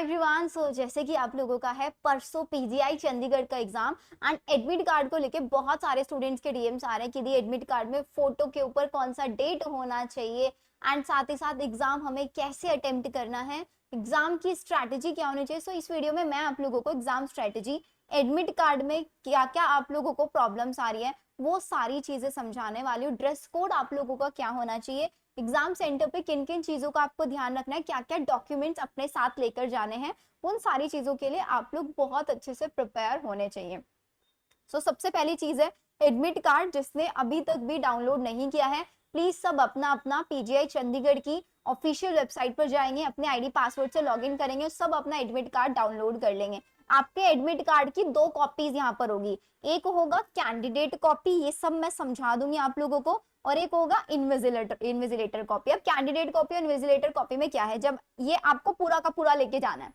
Everyone. सो जैसे कि आप लोगों का है परसों पीजीआई चंडीगढ़ का एग्जाम एंड एडमिट कार्ड को लेके बहुत सारे स्टूडेंट्स के डीएम्स आ रहे हैं कि दी एडमिट कार्ड में फोटो के ऊपर कौन सा डेट होना चाहिए एंड साथ ही साथ एग्जाम हमें कैसे अटेम्प्ट करना है, एग्जाम की स्ट्रैटेजी क्या होनी चाहिए। सो इस वीडियो में मैं आप लोगों को एग्जाम स्ट्रैटेजी, एडमिट कार्ड में क्या क्या आप लोगों को प्रॉब्लम्स आ रही है वो सारी चीजें समझाने वाली हूँ। ड्रेस कोड आप लोगों का क्या होना चाहिए, एग्जाम सेंटर पे किन किन चीजों का आपको ध्यान रखना है, क्या क्या डॉक्यूमेंट्स अपने साथ लेकर जाने हैं, उन सारी चीजों के लिए आप लोग बहुत अच्छे से प्रिपेयर होने चाहिए। सबसे पहली चीज है एडमिट कार्ड। जिसने अभी तक भी डाउनलोड नहीं किया है प्लीज सब अपना अपना पीजीआई चंडीगढ़ की ऑफिशियल वेबसाइट पर जाएंगे, अपने आईडी पासवर्ड से लॉगिन करेंगे, सब अपना एडमिट कार्ड डाउनलोड कर लेंगे। आपके एडमिट कार्ड की दो कॉपीज यहाँ पर होगी, एक होगा कैंडिडेट कॉपी, ये सब मैं समझा दूंगी आप लोगों को, और एक होगा इन्विजिलेटर कॉपी। अब कैंडिडेट कॉपी और इन्विजिलेटर कॉपी में क्या है, जब ये आपको पूरा का पूरा लेके जाना है,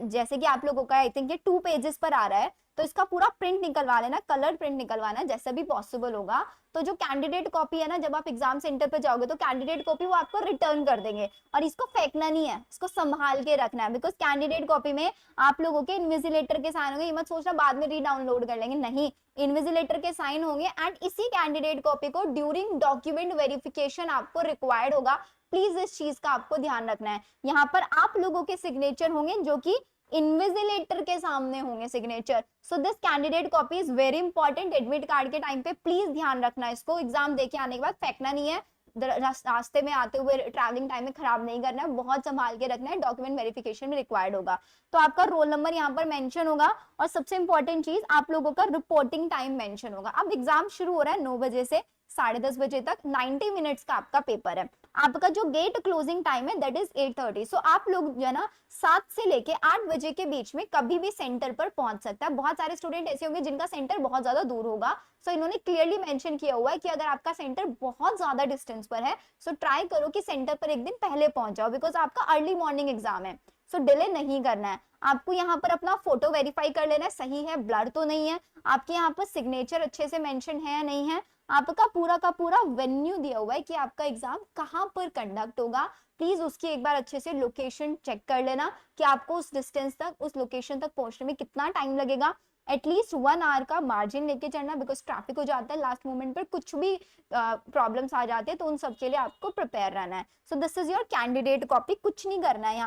जैसे कि आप लोगों का आई थिंक ये 2 पेजेस पर आ रहा है, तो इसका पूरा प्रिंट निकलवा लेना, कलर प्रिंट निकलवाना जैसे भी पॉसिबल होगा। तो जो कैंडिडेट कॉपी है ना, जब आप एग्जाम सेंटर पे जाओगे तो कैंडिडेट कॉपी वो आपको रिटर्न कर देंगे, और इसको फेंकना नहीं है, इसको संभाल के रखना है, बिकॉज कैंडिडेट कॉपी में आप लोगों के इन्विजिलेटर के साइन होंगे। ये मत सोचना बाद में रीडाउनलोड कर लेंगे, नहीं, इन्विजिलेटर के साइन होंगे एंड इसी कैंडिडेट कॉपी को ड्यूरिंग डॉक्यूमेंट वेरिफिकेशन आपको रिक्वायर्ड होगा। प्लीज इस चीज का आपको ध्यान रखना है। यहाँ पर आप लोगों के सिग्नेचर होंगे जो कि इन्विजिलेटर के सामने होंगे signature. So this candidate copy is very important. Admit card के टाइम पे प्लीज ध्यान रखना, इसको एग्जाम देके आने के बाद फेंकना नहीं है, रास्ते में आते हुए ट्रैवलिंग टाइम में खराब नहीं करना है, बहुत संभाल के रखना है, डॉक्यूमेंट वेरिफिकेशन में रिक्वायर्ड होगा। तो आपका रोल नंबर यहाँ पर मेंशन होगा, और सबसे इंपॉर्टेंट चीज आप लोगों का रिपोर्टिंग टाइम मेंशन होगा। अब एग्जाम शुरू हो रहा है 9 बजे से 10:30 बजे तक, 90 मिनट्स का आपका पेपर है। आपका जो गेट क्लोजिंग टाइम है दैट इज 8:30। सो आप लोग जो है ना 7 से लेके 8 बजे के बीच में कभी भी सेंटर पर पहुंच सकता है। बहुत सारे स्टूडेंट ऐसे होंगे जिनका सेंटर बहुत ज्यादा दूर होगा, सो इन्होंने क्लियरली मेंशन किया हुआ है कि अगर आपका सेंटर बहुत ज्यादा डिस्टेंस पर है सो ट्राई करो कि सेंटर पर एक दिन पहले पहुंच जाओ, बिकॉज आपका अर्ली मॉर्निंग एग्जाम है। सो डिले नहीं करना है आपको। यहाँ पर अपना फोटो वेरीफाई कर लेना है, सही है, ब्लर तो नहीं है, आपके यहाँ पर सिग्नेचर अच्छे से मेंशन है या नहीं है, आपका पूरा का पूरा वेन्यू दिया हुआ है कि आपका एग्जाम कहाँ पर कंडक्ट होगा। प्लीज उसकी एक बार अच्छे से लोकेशन चेक कर लेना कि आपको उस डिस्टेंस तक, उस लोकेशन तक पहुंचने में कितना टाइम लगेगा। एटलीस्ट 1 आवर का मार्जिन लेके चलना, बिकॉज ट्रैफिक हो जाता है लास्ट मोमेंट पर, कुछ भी प्रॉब्लम्स आ जाते हैं, तो उन सब के लिए आपको प्रिपेयर रहना है। So this is your candidate copy. कुछ नहीं करना है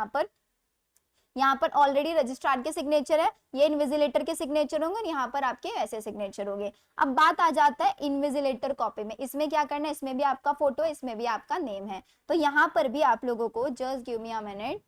यहाँ पर ऑलरेडी रजिस्ट्रार के सिग्नेचर है, ये इन्विजिलेटर के सिग्नेचर होंगे, और यहाँ पर आपके ऐसे सिग्नेचर होंगे। अब बात आ जाता है इन्विजिलेटर कॉपी में, इसमें क्या करना है, इसमें भी आपका फोटो है, इसमें भी आपका नेम है। तो यहाँ पर भी आप लोगों को just give me a minute,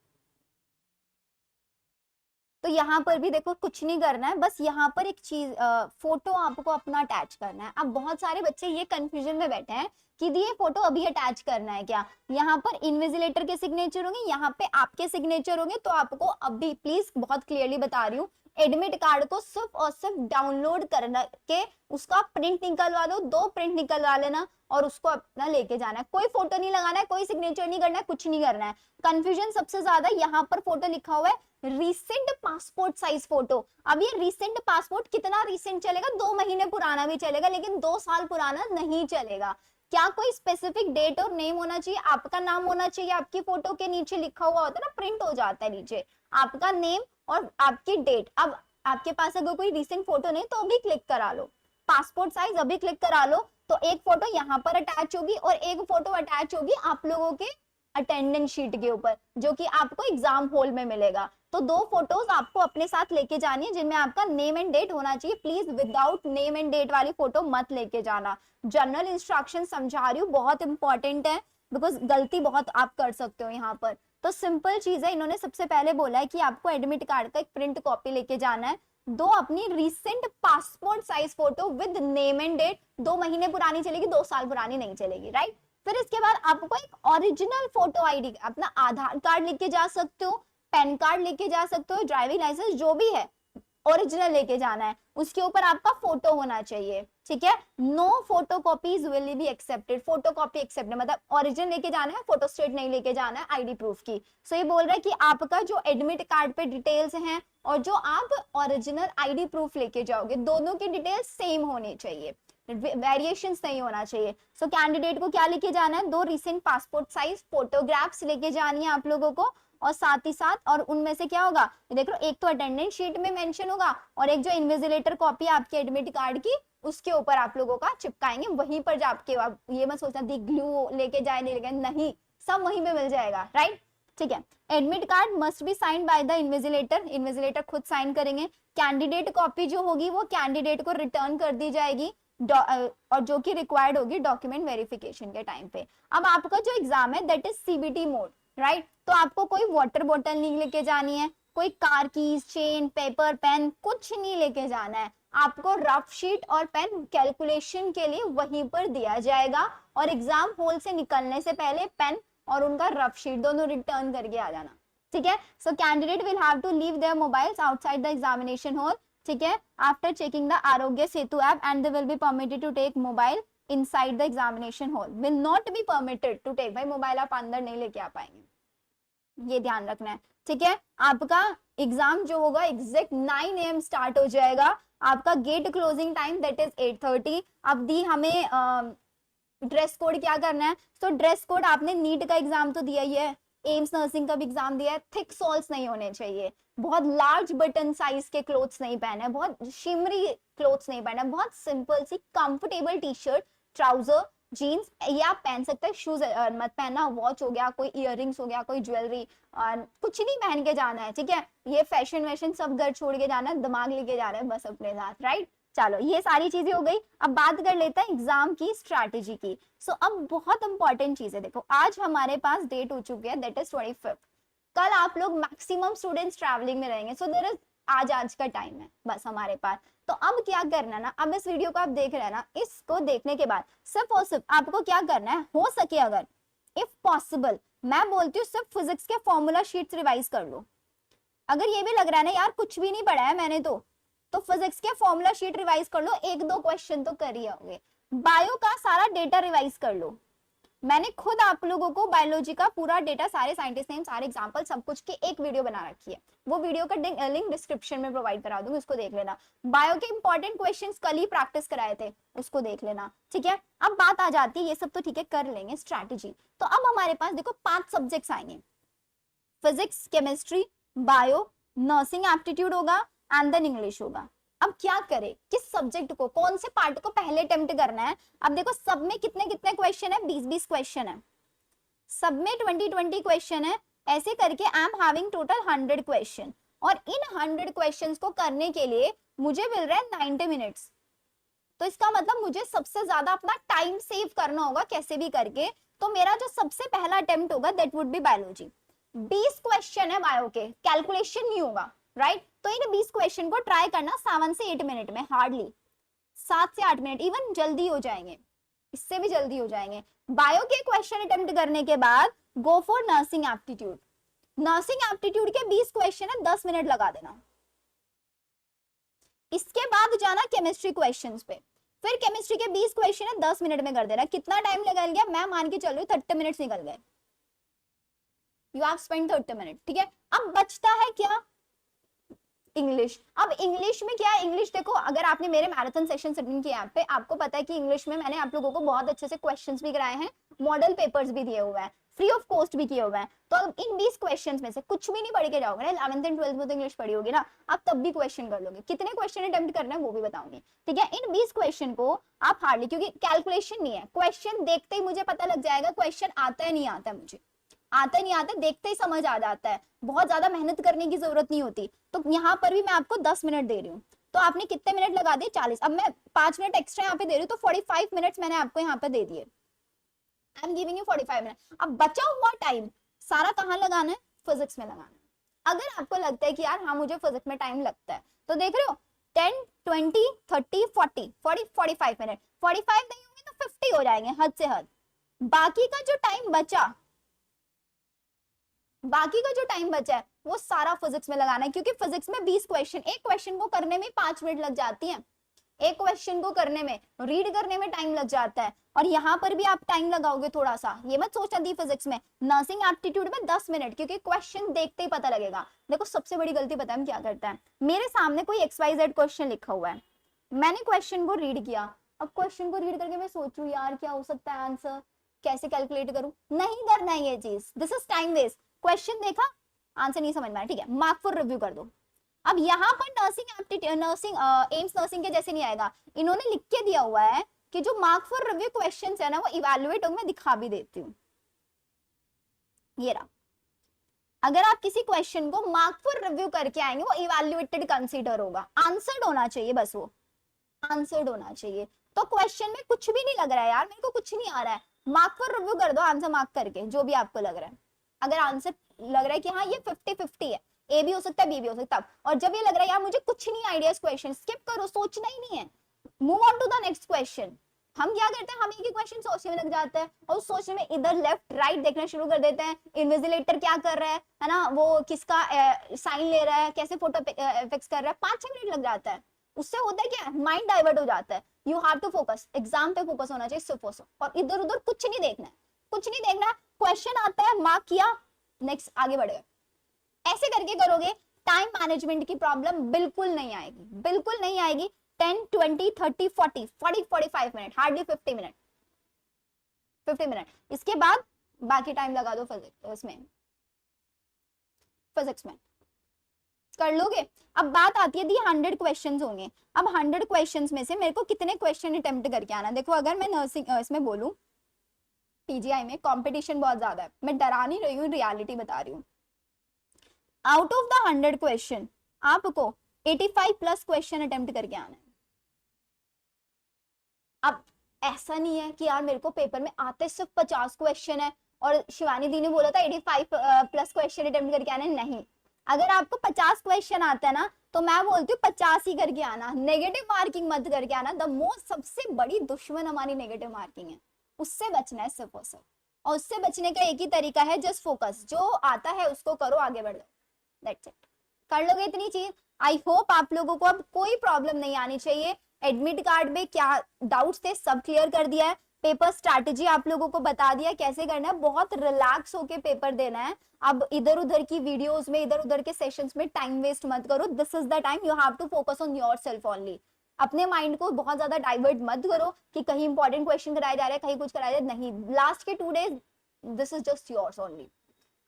तो यहाँ पर भी देखो कुछ नहीं करना है, बस यहाँ पर एक चीज, फोटो आपको अपना अटैच करना है। अब बहुत सारे बच्चे ये कंफ्यूजन में बैठे हैं कि ये फोटो अभी अटैच करना है क्या। यहाँ पर इन्विजिलेटर के सिग्नेचर होंगे, यहाँ पे आपके सिग्नेचर होंगे, तो आपको अभी प्लीज बहुत क्लियरली बता रही हूँ, एडमिट कार्ड को सिर्फ और सिर्फ डाउनलोड करना के उसका प्रिंट निकलवा लो, 2 प्रिंट निकलवा लेना, और उसको अपना लेके जाना है। कोई फोटो नहीं लगाना है, कोई सिग्नेचर नहीं करना है, कुछ नहीं करना है। कंफ्यूजन सबसे ज्यादा यहाँ पर फोटो लिखा हुआ है रिसेंट पासपोर्ट साइज फोटो। अब ये रिसेंट पासपोर्ट कितना रिसेंट चलेगा, 2 महीने पुराना भी चलेगा, लेकिन 2 साल पुराना नहीं चलेगा। क्या कोई स्पेसिफिक डेट और नेम होना चाहिए, आपका नाम होना चाहिए, आपकी फोटो के नीचे लिखा हुआ होता है ना, प्रिंट हो जाता है नीचे आपका नेम और आपकी डेट। अब आपके पास अगर कोई रिसेंट फोटो नहीं तो अभी क्लिक करा लो, पासपोर्ट साइज अभी क्लिक करा लो, तो एक फोटो यहाँ पर अटैच होगी और एक फोटो अटैच होगी आप लोगों के अटेंडेंस शीट के ऊपर, जो कि आपको एग्जाम हॉल में मिलेगा। तो 2 फोटोज आपको अपने साथ लेके जानी है, जिनमें आपका नेम एंड डेट होना चाहिए। Please without name and date वाली फोटो मत लेके जाना। जनरल इंस्ट्रक्शन समझा रही हूँ, बहुत इंपॉर्टेंट है, बिकॉज गलती बहुत आप कर सकते हो यहाँ पर। तो सिंपल चीज है, इन्होंने सबसे पहले बोला है कि आपको एडमिट कार्ड का एक प्रिंट कॉपी लेके जाना है, 2 अपनी recent passport size photo with name and date, 2 महीने पुरानी चलेगी, 2 साल पुरानी नहीं चलेगी, राइट। फिर इसके बाद आपको एक ओरिजिनल फोटो आईडी, अपना आधार कार्ड लेके जा सकते हो, पैन कार्ड लेके जा सकते हो, ड्राइविंग लाइसेंस जो भी है ओरिजिनल लेके जाना है, उसके ऊपर आपका फोटो होना चाहिए, ठीक है। No photo copies will be accepted, photo copy accepted मतलब ओरिजिनल लेके जाना है, फोटो स्टेट नहीं लेके जाना है आईडी प्रूफ की। सो ये बोल रहा है कि आपका जो एडमिट कार्ड पे डिटेल्स हैं और जो आप ओरिजिनल आईडी प्रूफ लेके जाओगे, दोनों की डिटेल्स सेम होनी चाहिए, वेरिएशंस नहीं होना चाहिए। सो कैंडिडेट को क्या लेके जाना है, 2 रिसेंट पासपोर्ट साइज फोटोग्राफ्स लेके जानी है आप लोगों को, और साथ ही साथ और उनमें से क्या होगा, देख लो एक तो अटेंडेंस शीट में मेंशन होगा और एक जो इन्विजिलेटर कॉपी है आपके एडमिट कार्ड की उसके ऊपर आप लोगों का चिपकाएंगे, वहीं पर जाके आप ये मत सोचना दी ग्लू लेके जाए नहीं लेके, नहीं सब वहीं पे मिल जाएगा, राइट। ठीक है, admit card must be signed by the invigilator, invigilator खुद साइन करेंगे। कैंडिडेट कॉपी जो होगी वो कैंडिडेट को रिटर्न कर दी जाएगी और जो कि रिक्वायर्ड होगी डॉक्यूमेंट वेरिफिकेशन के टाइम पे। अब आपका जो एग्जाम है that is CBT mode, right. तो आपको कोई वाटर बोतल नहीं लेके जानी है, कोई car keys, chain, paper, pen कुछ नहीं लेके जाना है, आपको रफ शीट और पेन कैलकुलेशन के लिए वहीं पर दिया जाएगा और एग्जाम हॉल से निकलने से पहले पेन और उनका रफ शीट दोनों रिटर्न करके आ जाना, ठीक है। So candidate will have to leave their mobiles outside the examination hall, ठीक है, after checking the Aarogya Setu app and they will be permitted to take mobile inside the examination hall, will not be permitted to take, भाई mobile आप अंदर नहीं लेके आ पाएंगे, ये ध्यान रखना है, ठीक है। आपका एग्जाम जो होगा एग्जैक्ट 9 AM स्टार्ट हो जाएगा, आपका gate closing time that is 8:30। अब दी हमें ड्रेस कोड क्या करना है, तो ड्रेस कोड आपने नीट का एग्जाम तो दिया ही है, एम्स नर्सिंग का भी एग्जाम दिया है, थिक सॉल्स नहीं होने चाहिए, बहुत लार्ज बटन साइज के क्लोथ्स नहीं पहने, बहुत शिमरी क्लोथ्स नहीं पहने, बहुत सिंपल सी comfortable T shirt, trouser, jeans ये आप पहन सकते हैं, शूज मत पहनना, वॉच हो गया, कोई इयररिंग्स हो गया, कोई ज्वेलरी कुछ नहीं पहन के जाना है, ठीक है। ये फैशन वैशन सब घर छोड़ के जाना है, दिमाग लेके जा रहे हैं बस अपने साथ, राइट। चलो ये सारी चीजें हो गई, अब बात कर लेते हैं एग्जाम की स्ट्रैटेजी की। सो अब बहुत इंपॉर्टेंट चीज है, देखो आज हमारे पास डेट हो चुकी है दैट इज 25, कल आप लोग मैक्सिमम स्टूडेंट्स ट्रैवलिंग में रहेंगे, सो देयर इज आज का टाइम है बस हमारे पास। तो अब क्या करना है ना, अब इस वीडियो को आप देख रहे हैं ना, इसको देखने के बाद सिर्फ और सिर्फ आपको क्या करना है, हो सके अगर इफ पॉसिबल मैं बोलती हूँ सिर्फ फिजिक्स के फॉर्मूला शीट्स रिवाइज कर लो। अगर ये भी लग रहा है ना यार कुछ भी नहीं पढ़ा है मैंने तो फिजिक्स के फॉर्मूला शीट रिवाइज कर लो, एक दो क्वेश्चन तो कर ही होंगे। बायो का सारा डेटा रिवाइज कर लो, मैंने खुद आप लोगों को बायोलॉजी का पूरा डेटा, सारे साइंटिस्ट नेम, सारे एग्जांपल, सब कुछ की एक वीडियो बना रखी है, वो वीडियो का लिंक डिस्क्रिप्शन में प्रोवाइड करा दूंगी, उसको देख लेना। बायो के इंपॉर्टेंट क्वेश्चंस कल ही प्रैक्टिस कराए थे, उसको देख लेना, ठीक है। अब बात आ जाती है, ये सब तो ठीक है कर लेंगे स्ट्रैटेजी, तो अब हमारे पास देखो 5 सब्जेक्ट्स आएंगे, physics, chemistry, bio, nursing aptitude होगा एंड देन इंग्लिश होगा। अब क्या करें, किस सब्जेक्ट को, कौन से पार्ट को पहले अटेम्प्ट करना है। अब देखो सब में कितने कितने क्वेश्चन है, 20-20 क्वेश्चन है, सब में 20-20 क्वेश्चन है, ऐसे करके I am having total 100 question, और इन 100 क्वेश्चंस को करने के लिए मुझे मिल रहा है 90 मिनट्स। तो इसका मतलब मुझे सबसे ज्यादा अपना टाइम सेव करना होगा कैसे भी करके, तो मेरा जो सबसे पहला अटेम्प्ट होगा that would be biology. 20 question है बायो के, कैलकुलेशन नहीं होगा, राइट। तो इन 20 क्वेश्चन को ट्राई करना 7 से 8 मिनट में, हार्डली 7 से 8 मिनट, इवन जल्दी हो जाएंगे, इससे भी जल्दी हो जाएंगे। बायो के क्वेश्चन अटेम्प्ट करने के बाद go for nursing aptitude, nursing aptitude के 20 क्वेश्चन है, 10 मिनट लगा देना। इसके बाद जाना केमिस्ट्री क्वेश्चंस पे, फिर केमिस्ट्री के 20 क्वेश्चन है, 10 मिनट में कर देना। कितना टाइम निकल गया, मैं मान के चल रही हूँ 30 मिनट्स निकल गए, यू हैव स्पेंड 30 मिनट, ठीक है। अब बचता है क्या, इंग्लिश। अब इंग्लिश में क्या है, इंग्लिश देखो अगर आपने मेरे मैराथन सेशन अटेंड किया पे, आपको पता है कि इंग्लिश में मैंने आप लोगों को बहुत अच्छे से क्वेश्चंस भी कराए हैं, मॉडल पेपर्स भी दिए हुए हैं, फ्री ऑफ कॉस्ट भी किए हुए हैं। तो अब इन 20 क्वेश्चंस में से कुछ भी नहीं पढ़ के जाओगे ना, 11th एंड 12th में तो इंग्लिश पढ़ी होगी ना, आप तब भी क्वेश्चन कर लोगे। कितने क्वेश्चन अटेम्प्ट करना है वो भी बताऊंगी, ठीक है। इन 20 क्वेश्चन को आप हार्डली, क्योंकि कैलकुलेशन नहीं है, क्वेश्चन देखते ही मुझे पता लग जाएगा क्वेश्चन आता है नहीं आता है, मुझे आता नहीं आता, देखते ही समझ आ जाता है, बहुत ज्यादा मेहनत करने की जरूरत नहीं होती। तो यहाँ पर भी मैं आपको 10 मिनट दे रही हूँ, तो आपने कितने मिनट लगा दिए, 40। अब मैं 5 मिनट एक्स्ट्रा यहाँ पे दे रही हूँ, तो 45 मिनट्स मैंने आपको यहाँ पे दे दिए, I am giving you 45 minute. अब बचा हुआ टाइम सारा कहाँ लगाना है, फिजिक्स में लगाना है। अगर आपको लगता है कि यार हाँ मुझे फिजिक्स में टाइम लगता है, तो देख रहे हो 10, 20, 30, 40, 45 मिनट, 45 नहीं होंगे तो 50 हो जाएंगे हद से हद। बाकी का जो टाइम बचा, बाकी का जो टाइम बचा है वो सारा फिजिक्स में लगाना है, क्योंकि फिजिक्स में 20 क्वेश्चन, एक क्वेश्चन को करने में 5 मिनट लग जाती हैं, एक क्वेश्चन को करने में, रीड करने में टाइम लग जाता है, और यहाँ पर भी आप टाइम लगाओगे थोड़ा सा, ये मत सोचना दी फिजिक्स में। नर्सिंग एप्टीट्यूड में 10 मिनट, क्योंकि क्वेश्चन देखते ही पता लगेगा। देखो सबसे बड़ी गलती पता है क्या करता है, मेरे सामने कोई XYZ क्वेश्चन लिखा हुआ है, मैंने क्वेश्चन को रीड किया, अब क्वेश्चन को रीड करके मैं सोचूं यार क्या हो सकता है आंसर, कैसे कैलकुलेट करूं, नहीं करना है ये चीज, this is time waste. Question देखा, आंसर नहीं समझ में आया, ठीक है, मार्क फॉर रिव्यू कर दो। अब यहाँ पर नर्सिंग एम्स नर्सिंग के जैसे नहीं आएगा, इन्होंने लिख के दिया हुआ है कि जो मार्क फॉर रिव्यू क्वेश्चंस है ना वो इवैल्यूएट होंगे, मैं दिखा भी देती हूँ, ये रहा। अगर आप किसी क्वेश्चन को मार्क फॉर रिव्यू करके आएंगे वो इवैल्यूएटेड कंसीडर होगा, आंसर्ड होना चाहिए, बस वो आंसर्ड होना चाहिए। तो क्वेश्चन में कुछ भी नहीं लग रहा है यार, मेरे को कुछ नहीं आ रहा है, मार्क फॉर रिव्यू कर दो, आंसर मार्क करके जो भी आपको लग रहा है। अगर आंसर लग रहा है कि हाँ ये 50-50 है, ए भी हो सकता है बी भी हो सकता है, और जब ये लग रहा है यार मुझे कुछ नहीं आइडिया इस क्वेश्चन, स्किप करो, सोचना ही नहीं है, move on to the next question. हम क्या करते हैं, हम एक ही क्वेश्चन सोचने में लग जाते हैं और उस सोचने में इधर लेफ्ट राइट देखना शुरू कर देते हैं, इन्विजिलेटर क्या कर रहा है ना, वो किसका साइन ले रहा है, कैसे फोटो फिक्स कर रहा है, 5-6 मिनट लग जाता है। उससे होता है क्या, माइंड डाइवर्ट हो जाता है। You have to focus, exam पे फोकस होना चाहिए सिर्फ और इधर उधर कुछ नहीं देखना है, कुछ नहीं देखना। क्वेश्चन आता है, मार्क किया, नेक्स्ट आगे बढ़ गए। ऐसे करके करोगे, टाइम मैनेजमेंट की प्रॉब्लम बिल्कुल नहीं आएगी, बिल्कुल नहीं आएगी। 10, 20, 30, 40, 45 मिनट, हार्डली 50 मिनट, 50 मिनट। इसके बाद बाकी टाइम लगा दो फिजिक्स में, कर लोगे। अब बात आती है दी 100 क्वेश्चंस होंगे। अब 100 क्वेश्चंस में से मेरे को कितने क्वेश्चन अटेम्प्ट करके आना। देखो अगर मैं नर्सिंग इसमें बोलूं, पीजीआई में कंपटीशन बहुत ज्यादा है, मैं डरा नहीं रही हूँ, रियलिटी बता रही हूँ। आउट ऑफ द 100 क्वेश्चन आपको 85+ क्वेश्चन अटेम्प्ट करके आना है। अब ऐसा नहीं है कि यार मेरे को पेपर में आते सिर्फ 50 क्वेश्चन है और शिवानी दी ने बोला था 85+ क्वेश्चन अटेम्प्ट करके आने, नहीं। अगर आपको 50 क्वेश्चन आता है ना तो मैं बोलती हूँ 50 ही करके आना, नेगेटिव मार्किंग मत करके आना। द मोस्ट सबसे बड़ी दुश्मन हमारी नेगेटिव मार्किंग है, उससे बचना है सिर्फ और सिर्फ। और उससे बचने का एक ही तरीका है, जस्ट फोकस, जो आता है उसको करो, आगे बढ़ो, दैट्स इट। कर लोगे इतनी चीज। आई होप आप लोगों को अब कोई प्रॉब्लम नहीं आनी चाहिए। एडमिट कार्ड में क्या डाउट्स थे सब क्लियर कर दिया है, पेपर स्ट्रैटेजी आप लोगों को बता दिया कैसे करना है, बहुत रिलैक्स होके पेपर देना है। अब इधर उधर की वीडियोस में, इधर उधर के सेशंस में टाइम वेस्ट मत करो। This is the time you have to focus on yourself only. अपने माइंड को बहुत ज्यादा डाइवर्ट मत करो कि कहीं इंपॉर्टेंट क्वेश्चन कराए जा रहे हैं, कहीं कुछ कराया जा रहा है, नहीं। लास्ट के 2 days this is just yours only,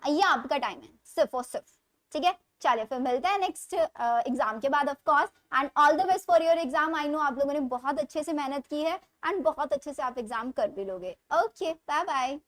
ये आपका टाइम है सिर्फ और सिर्फ, ठीक है। चलिए फिर मिलते हैं नेक्स्ट एग्जाम के बाद of course, and all the best for your exam. I know आप लोगों ने बहुत अच्छे से मेहनत की है एंड बहुत अच्छे से आप एग्जाम कर भी लोगे। Okay, bye bye.